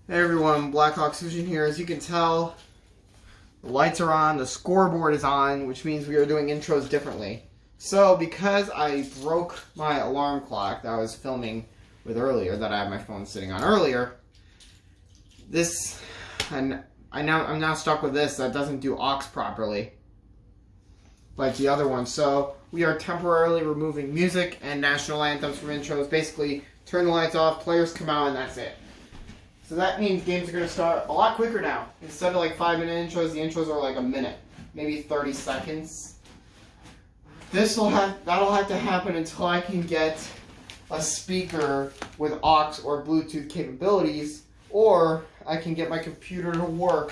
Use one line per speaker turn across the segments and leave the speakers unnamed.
Hey everyone, Blackhawks Vision here. As you can tell, the lights are on, the scoreboard is on, which means we are doing intros differently. So, because I broke my alarm clock that I was filming with earlier, that I had my phone sitting on earlier, I'm now stuck with this that doesn't do aux properly, like the other one. So, we are temporarily removing music and national anthems from intros. Basically, turn the lights off, players come out, and that's it. So that means games are going to start a lot quicker now. Instead of like 5-minute intros, the intros are like a minute, maybe 30 seconds. That'll have to happen until I can get a speaker with aux or Bluetooth capabilities, or I can get my computer to work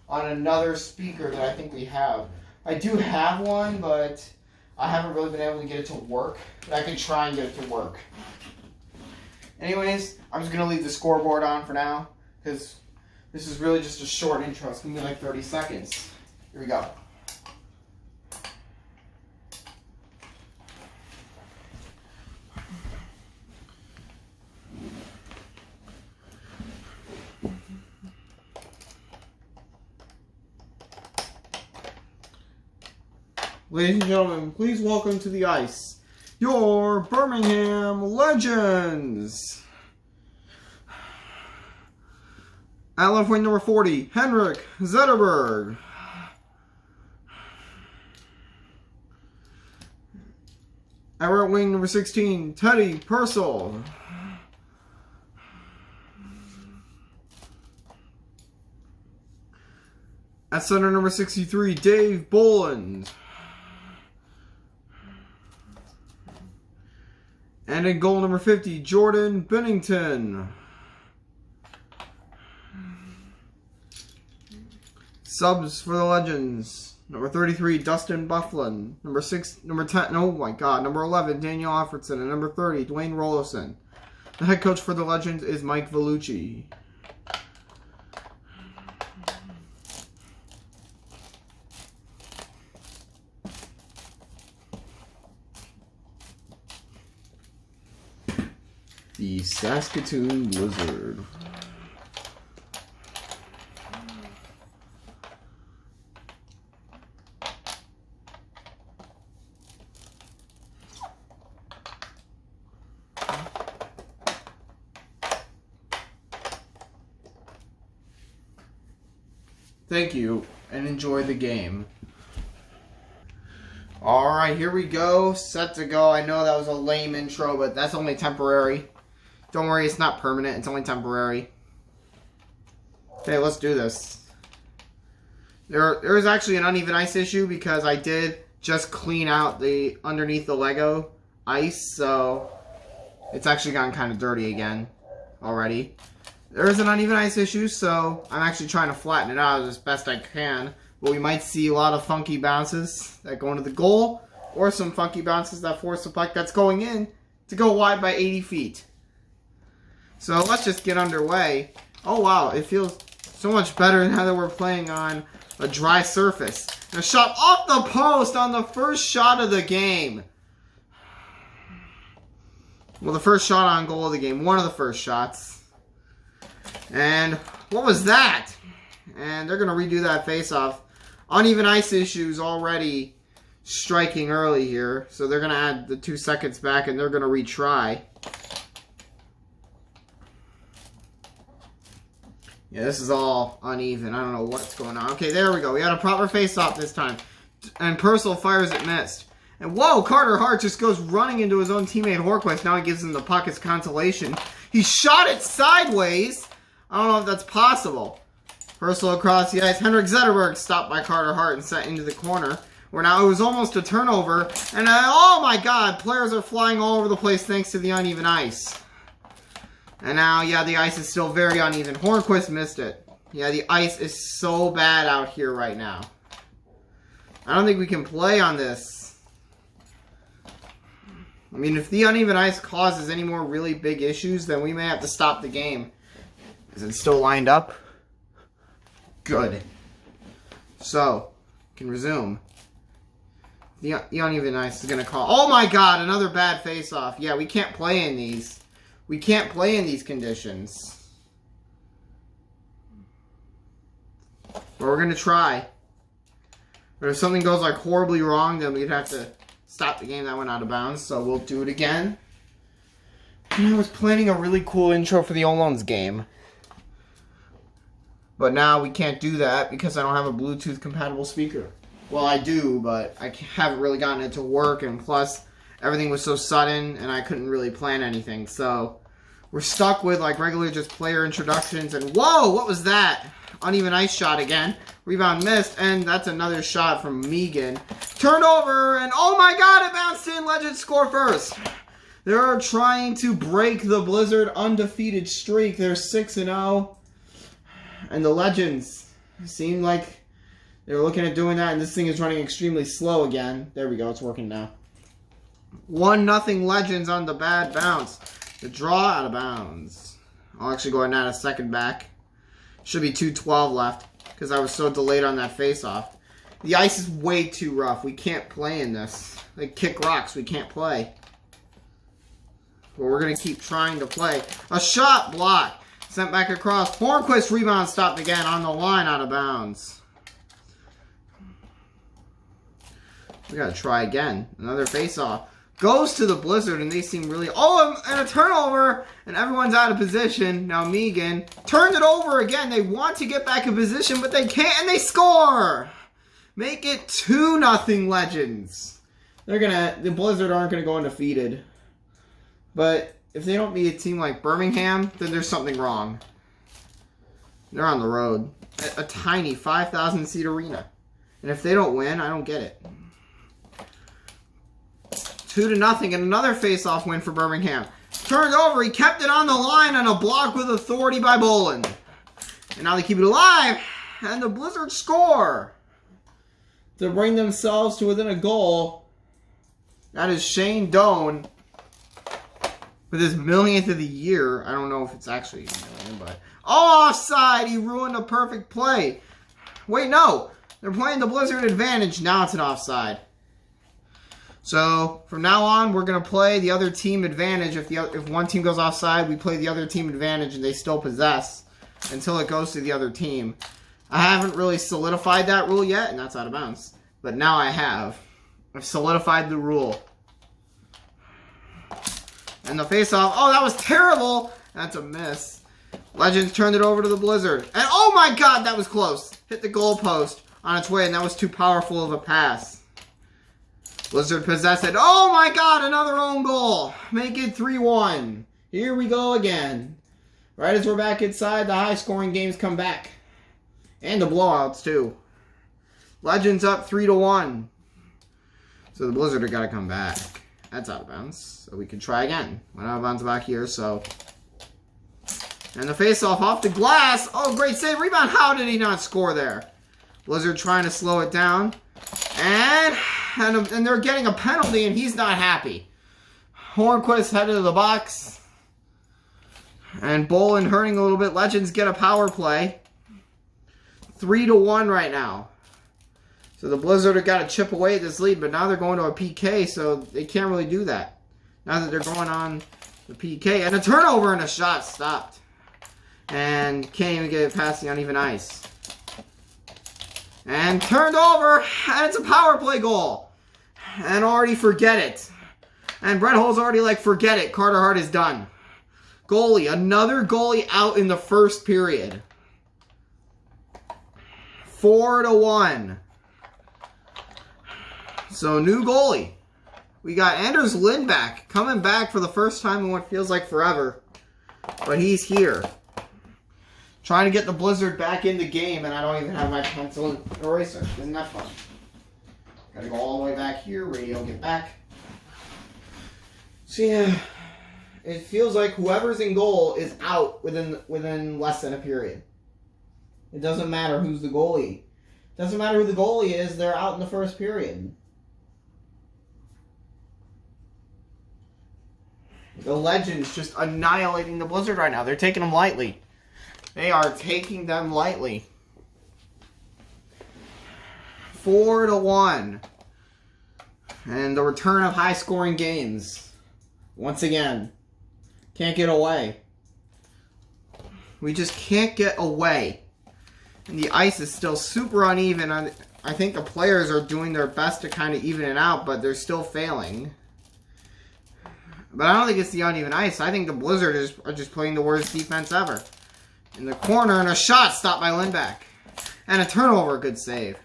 on another speaker that I think we have. I do have one, but I haven't really been able to get it to work. But I can try and get it to work. Anyways, I'm just going to leave the scoreboard on for now, because this is really just a short intro. It's going to be like 30 seconds. Here we go. Ladies and gentlemen, please welcome to the ice your Birmingham Legends. At left wing number 40, Henrik Zetterberg. At right wing number 16, Teddy Purcell. At center number 63, Dave Boland. And in goal number 50, Jordan Bennington. Subs for the Legends. Number 33, Dustin Bufflin. Number 10, oh my god, number 11, Daniel Alfredson. And number 30, Dwayne Rolloson. The head coach for the Legends is Mike Vellucci. The Saskatoon Blizzard. Thank you, and enjoy the game. Alright, here we go. Set to go. I know that was a lame intro, but that's only temporary. Don't worry, it's not permanent. It's only temporary. Okay, let's do this. There is actually an uneven ice issue because I did just clean out the underneath the Lego ice, so it's actually gotten kind of dirty again already. There is an uneven ice issue, so I'm actually trying to flatten it out as best I can. But we might see a lot of funky bounces that go into the goal, or some funky bounces that force the puck that's going in to go wide by 80 feet. So let's just get underway. Oh wow, it feels so much better now that we're playing on a dry surface. And a shot off the post on the first shot of the game. Well, the first shot on goal of the game. One of the first shots. And what was that? And they're going to redo that face-off. Uneven ice issues already striking early here. So they're going to add the 2 seconds back and they're going to retry. Yeah, this is all uneven. I don't know what's going on. Okay, there we go. We had a proper face-off this time. And Purcell fires it missed. And whoa, Carter Hart just goes running into his own teammate Horquist. Now he gives him the puck as consolation. He shot it sideways. I don't know if that's possible. Purcell across the ice. Henrik Zetterberg stopped by Carter Hart and set into the corner. Where now it was almost a turnover. And oh my god, players are flying all over the place thanks to the uneven ice. And now, yeah, the ice is still very uneven. Hornquist missed it. Yeah, the ice is so bad out here right now. I don't think we can play on this. I mean, if the uneven ice causes any more really big issues, then we may have to stop the game. Is it still lined up? Good. So, can resume. The uneven ice is going to call. Oh my god, another bad face-off. Yeah, we can't play in these. We can't play in these conditions. But we're going to try. But if something goes like horribly wrong, then we'd have to stop the game that went out of bounds. So we'll do it again. And I was planning a really cool intro for the Olons game. But now we can't do that because I don't have a Bluetooth compatible speaker. Well, I do, but I haven't really gotten it to work. And plus, everything was so sudden and I couldn't really plan anything. So we're stuck with like regular just player introductions. And whoa, what was that? Uneven ice shot again. Rebound missed, and that's another shot from Megan. Turned over, and oh my god, it bounced in. Legends score first. They're trying to break the Blizzard undefeated streak. They're 6-0. And the Legends seem like they're looking at doing that, and this thing is running extremely slow again. There we go, it's working now. 1-0 Legends on the bad bounce. The draw out of bounds. I'll actually go ahead and add a second back. Should be 2:12 left because I was so delayed on that face-off. The ice is way too rough. We can't play in this. Like kick rocks, we can't play. But we're going to keep trying to play. A shot block. Sent back across. Hornquist rebound stopped again on the line out of bounds. We got to try again. Another face-off. Goes to the Blizzard, and they seem really... Oh, and a turnover, and everyone's out of position. Now Megan turned it over again. They want to get back in position, but they can't, and they score! Make it 2-0 Legends. The Blizzard aren't going to go undefeated. But if they don't beat a team like Birmingham, then there's something wrong. They're on the road. A tiny 5,000-seat arena. And if they don't win, I don't get it. 2-0, and another face-off win for Birmingham. Turned over, he kept it on the line on a block with authority by Boland. And now they keep it alive, and the Blizzard score to bring themselves to within a goal. That is Shane Doan with his millionth of the year. I don't know if it's actually a million, but... Oh, offside! He ruined a perfect play. Wait, no! They're playing the Blizzard advantage. Now it's an offside. So, from now on, we're going to play the other team advantage. If one team goes offside, we play the other team advantage and they still possess until it goes to the other team. I haven't really solidified that rule yet, and that's out of bounds. But now I have. I've solidified the rule. And the face-off, oh, that was terrible! That's a miss. Legends turned it over to the Blizzard. And oh my god, that was close. Hit the goalpost on its way, and that was too powerful of a pass. Blizzard possessed it. Oh my god, another own goal. Make it 3-1. Here we go again. Right as we're back inside, the high-scoring games come back. And the blowouts, too. Legends up 3-1. So the Blizzard are got to come back. That's out of bounds. So we can try again. Went out of bounds back here, so... And the face-off off the glass. Oh, great save. Rebound. How did he not score there? Blizzard trying to slow it down. And they're getting a penalty, and he's not happy. Hornquist headed to the box. And Boland hurting a little bit. Legends get a power play. 3-1 right now. So the Blizzard have got to chip away at this lead, but now they're going to a PK, so they can't really do that. Now that they're going on the PK. And a turnover and a shot stopped. And can't even get it past the uneven ice. And turned over, and it's a power play goal. And already forget it. And Brett Hull's already like, forget it. Carter Hart is done. Goalie, another goalie out in the first period. 4-1. So, new goalie. We got Anders Lindback coming back for the first time in what feels like forever. But he's here. Trying to get the Blizzard back in the game, and I don't even have my pencil and eraser. Isn't that fun? Gotta go all the way back here. Radio, get back. So yeah, it feels like whoever's in goal is out within less than a period. It doesn't matter who's the goalie. It doesn't matter who the goalie is. They're out in the first period. The Legends just annihilating the Blizzard right now. They're taking them lightly. They are taking them lightly. 4-1. And the return of high-scoring games. Once again. Can't get away. We just can't get away. And the ice is still super uneven. I think the players are doing their best to kind of even it out, but they're still failing. But I don't think it's the uneven ice. I think the Blizzard are just playing the worst defense ever. In the corner, and a shot stopped by Lindback. And a turnover, good save.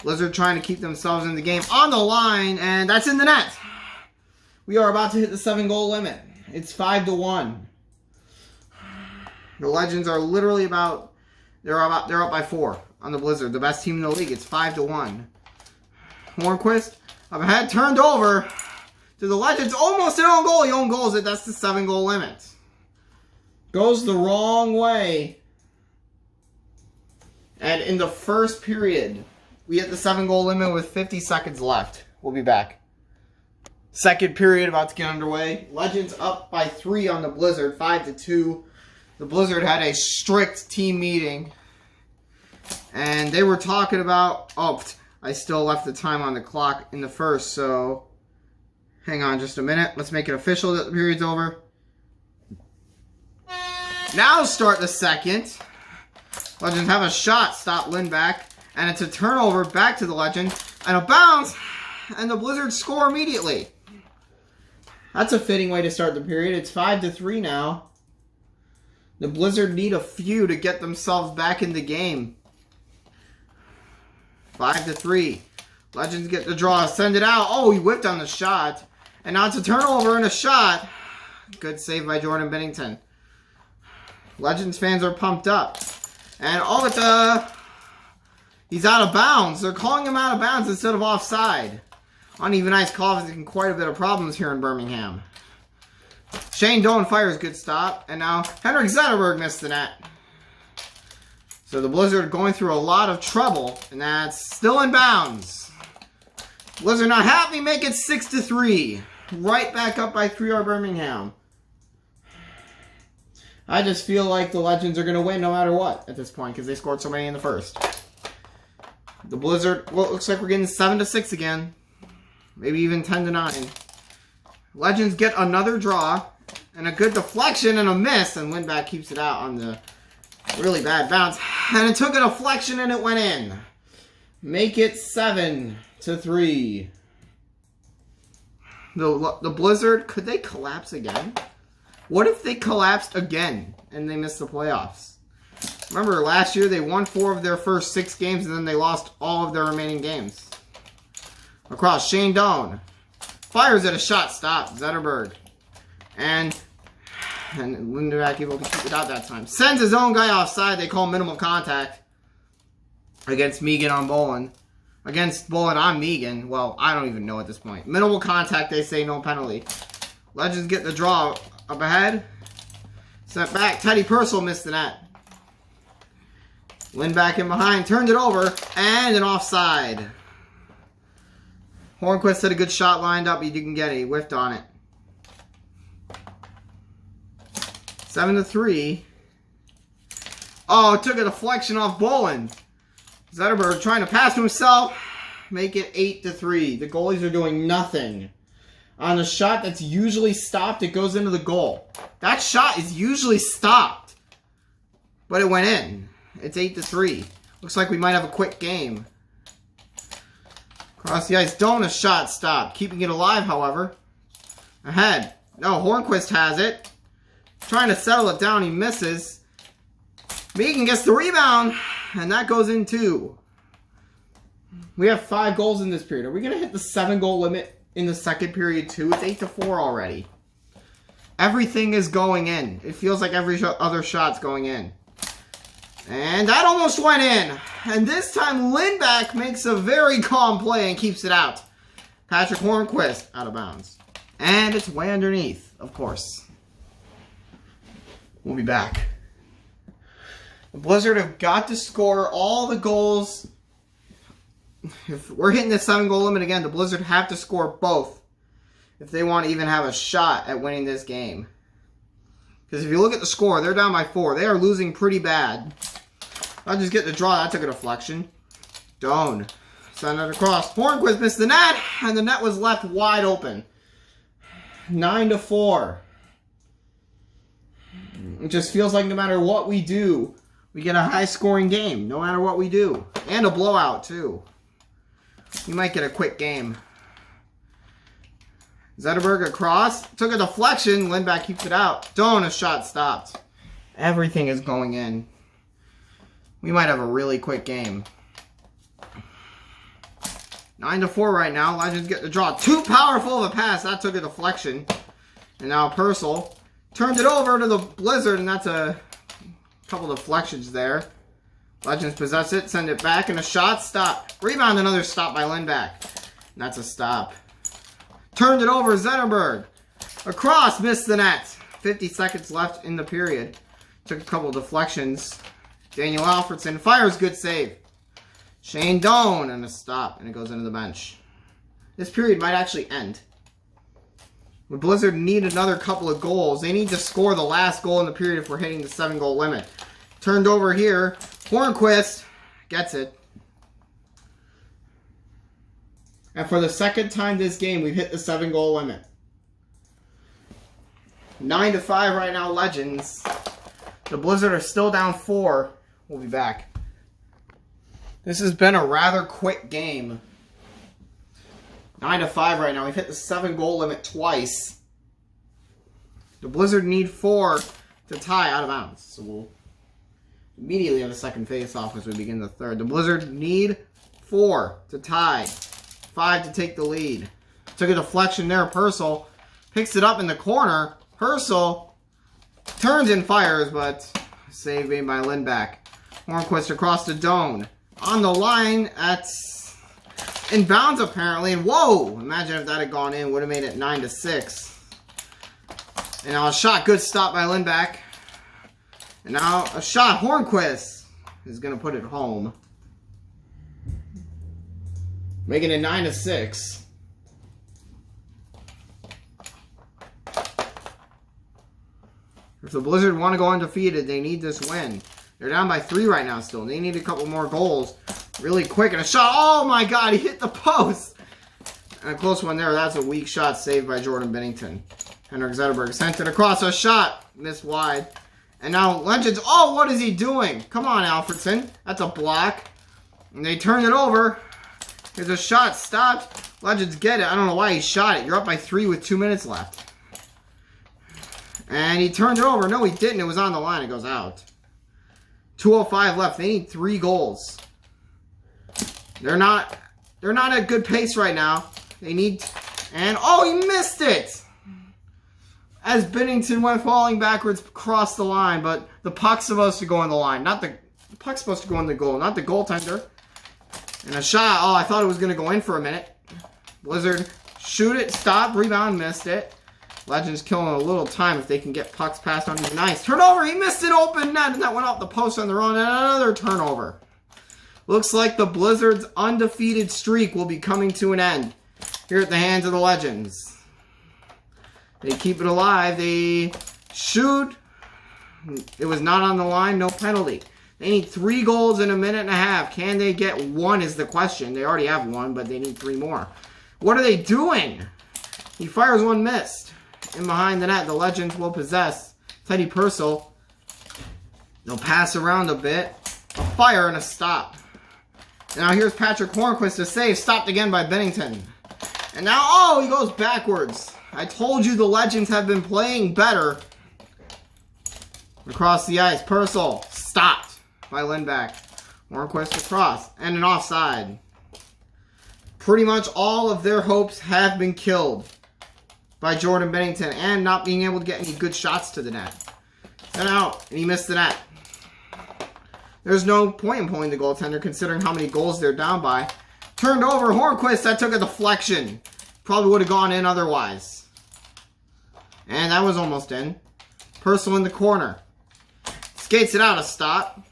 Blizzard trying to keep themselves in the game on the line, and that's in the net. We are about to hit the 7-goal limit. It's 5-1. The Legends are literally they're up by 4 on the Blizzard. The best team in the league. It's 5-1. Hornquist up ahead, turned over to the Legends. Almost an own goal. He own goals it. That's the 7-goal limit. Goes the wrong way. And in the first period, we hit the 7-goal limit with 50 seconds left. We'll be back. Second period about to get underway. Legends up by 3 on the Blizzard, 5-2. The Blizzard had a strict team meeting. And they were talking about... Oh, I still left the time on the clock in the first, so... Hang on just a minute. Let's make it official that the period's over. Now start the second. Legends have a shot, stop Lindback. And it's a turnover back to the Legend. And a bounce. And the Blizzard score immediately. That's a fitting way to start the period. It's 5-3 now. The Blizzard need a few to get themselves back in the game. 5-3. Legends get the draw. Send it out. Oh, he whipped on the shot. And now it's a turnover and a shot. Good save by Jordan Bennington. Legends fans are pumped up. And oh, it's he's out of bounds. They're calling him out of bounds instead of offside. Uneven ice causing quite a bit of problems here in Birmingham. Shane Doan fires good stop. And now Henrik Zetterberg missed the net. So the Blizzard going through a lot of trouble. And that's still in bounds. Blizzard not happy. Make it 6-3. Right back up by 3 are Birmingham. I just feel like the Legends are going to win no matter what at this point because they scored so many in the first. The Blizzard, well, it looks like we're getting 7-6 again. Maybe even 10-9. Legends get another draw and a good deflection and a miss, and Lindback keeps it out on the really bad bounce. And it took a deflection and it went in. Make it 7-3. The Blizzard, could they collapse again? What if they collapsed again and they missed the playoffs? Remember, last year they won 4 of their first 6 games and then they lost all of their remaining games. Across, Shane Doan fires at a shot stop. Zetterberg. And Lindback able to keep it out that time. Sends his own guy offside. They call minimal contact against Megan on Bolin. Against Bolin on Megan. Well, I don't even know at this point. Minimal contact, they say no penalty. Legends get the draw. Up ahead. Sent back. Teddy Purcell missed the net. Lindback in behind. Turned it over. And an offside. Hornquist had a good shot lined up. He didn't get it. He whiffed on it. 7-3. Oh, it took a deflection off Bolin. Zetterberg trying to pass to himself. Make it 8-3. The goalies are doing nothing. On a shot that's usually stopped, it goes into the goal. That shot is usually stopped. But it went in. It's 8-3. Looks like we might have a quick game. Across the ice. Doan, a shot stopped. Keeping it alive, however. Ahead. No, Hornquist has it. Trying to settle it down. He misses. Megan gets the rebound. And that goes in too. We have 5 goals in this period. Are we going to hit the 7-goal limit in the second period too? It's 8-4 already. Everything is going in. It feels like every other shot's going in. And that almost went in. And this time Lindback makes a very calm play and keeps it out. Patrick Hornquist out of bounds. And it's way underneath, of course. We'll be back. The Blizzard have got to score all the goals. If we're hitting the 7-goal limit again, the Blizzard have to score both if they want to even have a shot at winning this game. Because if you look at the score, they're down by 4. They are losing pretty bad. I'll just get the draw. That took a deflection. Doan. Send it across. Hornquist missed the net, and the net was left wide open. 9-4. It just feels like no matter what we do, we get a high-scoring game, no matter what we do. And a blowout, too. We might get a quick game. Zetterberg across. Took a deflection. Lindback keeps it out. Doan, a shot stopped. Everything is going in. We might have a really quick game. 9-4 right now. Legends get the draw. Too powerful of a pass. That took a deflection. And now Purcell turns it over to the Blizzard, and that's a couple deflections there. Legends possess it, send it back, and a shot, stop. Rebound, another stop by Lindback. And that's a stop. Turned it over, Zetterberg. Across, missed the net. 50 seconds left in the period. Took a couple deflections. Daniel Alfredson fires, good save. Shane Doan, and a stop, and it goes into the bench. This period might actually end. The Blizzard need another couple of goals. They need to score the last goal in the period if we're hitting the 7-goal limit. Turned over here. Hornquist gets it. And for the second time this game, we've hit the 7-goal limit. 9-5 right now, Legends. The Blizzard are still down 4. We'll be back. This has been a rather quick game. 9-5 right now. We've hit the 7-goal limit twice. The Blizzard need 4 to tie out of bounds. So we'll immediately have a second face-off as we begin the third. The Blizzard need 4 to tie. 5 to take the lead. Took a deflection there. Purcell picks it up in the corner. Purcell turns and fires, but save made by Lindback. Hornquist across to Doan. On the line at inbounds apparently, and whoa! Imagine if that had gone in, would have made it 9-6. And now a shot, good stop by Lindback. And now a shot, Hornquist is going to put it home. Making it 9-6. If the Blizzard want to go undefeated, they need this win. They're down by 3 right now still. They need a couple more goals really quick. And a shot. Oh my god, he hit the post. And a close one there. That's a weak shot saved by Jordan Bennington. Henrik Zetterberg sent it across. A shot. Missed wide. And now Legends. Oh, what is he doing? Come on, Alfredson. That's a block. And they turned it over. There's a shot. Stopped. Legends get it. I don't know why he shot it. You're up by 3 with 2 minutes left. And he turned it over. No, he didn't. It was on the line. It goes out. 2:05 left. They need 3 goals. They're not at good pace right now. They need... And, oh, he missed it! As Bennington went falling backwards across the line, but the puck's supposed to go in the line. The puck's supposed to go in the goal, not the goaltender. And a shot. Oh, I thought it was going to go in for a minute. Blizzard shoot it, stop, rebound, missed it. Legends killing a little time if they can get pucks passed on these nice. Turnover, he missed an open net, and that went off the post on their own, and another turnover. Looks like the Blizzard's undefeated streak will be coming to an end here at the hands of the Legends. They keep it alive. They shoot. It was not on the line. No penalty. They need 3 goals in a minute and a half. Can they get 1 is the question. They already have 1, but they need 3 more. What are they doing? He fires one missed. In behind the net, the Legends will possess. Teddy Purcell. They'll pass around a bit. A fire and a stop. And now here's Patrick Hornquist to save. Stopped again by Bennington. And now, oh, he goes backwards. I told you the Legends have been playing better. Across the ice, Purcell stopped by Lindback. Hornquist across. And an offside. Pretty much all of their hopes have been killed by Jordan Bennington and not being able to get any good shots to the net. And out, and he missed the net. There's no point in pulling the goaltender considering how many goals they're down by. Turned over, Hornquist, that took a deflection. Probably would have gone in otherwise. And that was almost in. Purcell in the corner. Skates it out, a stop.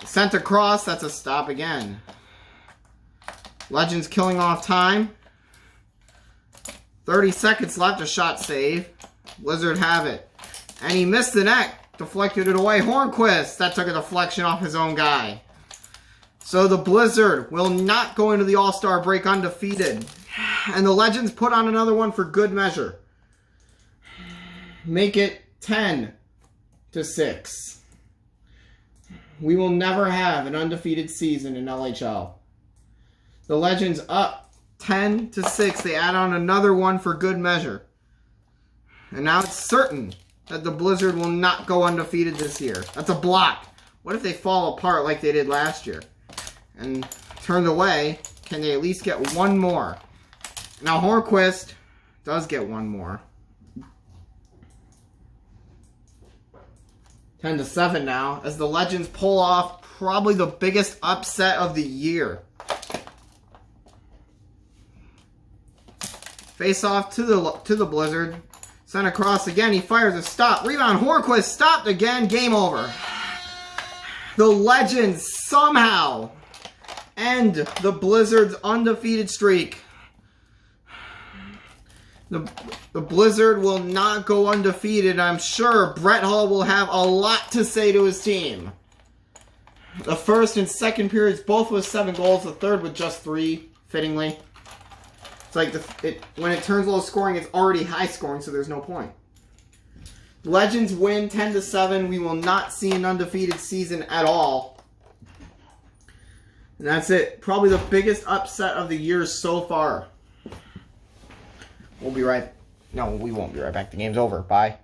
Sent across, that's a stop again. Legends killing off time. 30 seconds left, a shot save. Blizzard have it. And he missed the net. Deflected it away. Hornquist, that took a deflection off his own guy. So the Blizzard will not go into the All-Star break undefeated. And the Legends put on another one for good measure. Make it 10-6. We will never have an undefeated season in LHL. The Legends up 10-6. They add on another one for good measure. And now it's certain that the Blizzard will not go undefeated this year. That's a block. What if they fall apart like they did last year? And turned away, can they at least get one more? Now Hornquist does get one more. 10-7 now, as the Legends pull off probably the biggest upset of the year. Face off to the Blizzard. Sent across again. He fires a stop. Rebound. Hornquist stopped again. Game over. The Legends somehow end the Blizzard's undefeated streak. The Blizzard will not go undefeated. I'm sure Brett Hull will have a lot to say to his team. The first and second periods both with 7 goals. The third with just 3, fittingly. It's like when it turns low scoring, it's already high scoring, so there's no point. Legends win 10-7. We will not see an undefeated season at all. And that's it. Probably the biggest upset of the year so far. We won't be right back. The game's over. Bye.